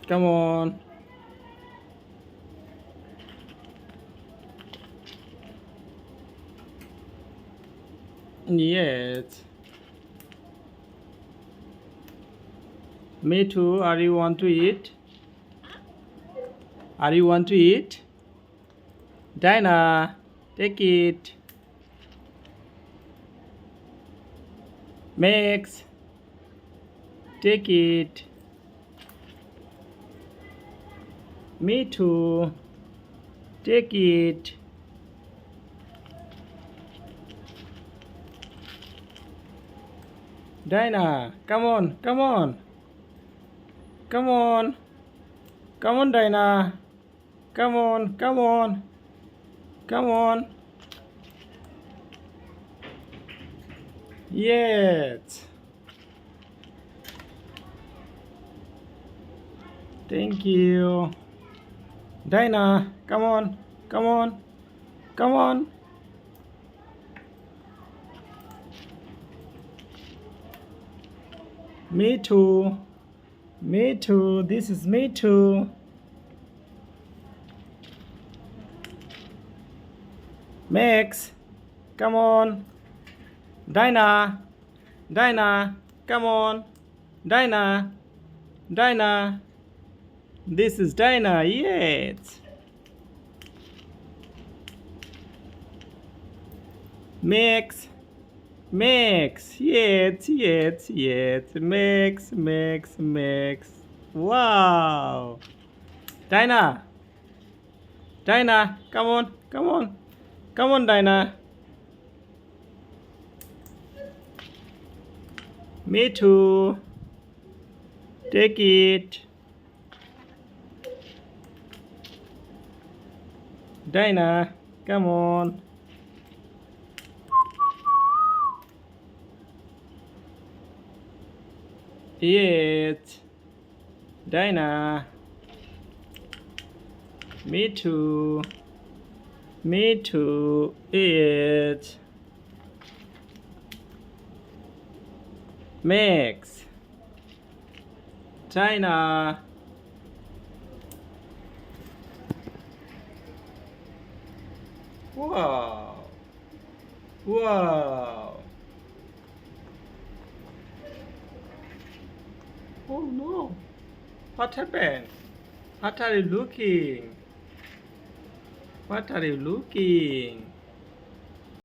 Come on. Yes. Me too. Are you want to eat? Are you want to eat? Dinah, take it. Max, take it. Me too. Take it. Dinah, come on, come on. Come on. Come on, Dinah. Come on, come on. Come on. Yes. Thank you. Dinah, come on. Come on. Come on. Me too. Me too. This is me too. Max, come on. Dinah, Dinah, come on. Dinah, Dinah. This is Dinah. Yes. Max, Max. Yes, yes, yes. Max, Max, Max. Wow. Dinah, Dinah, come on, come on. Come on, Dinah. Me too. Take it. Dinah, come on. Yes. Dinah. Me too. Me too. Yes. Max. China. Wow. Wow. Oh no. What happened? What are you looking? What are you looking?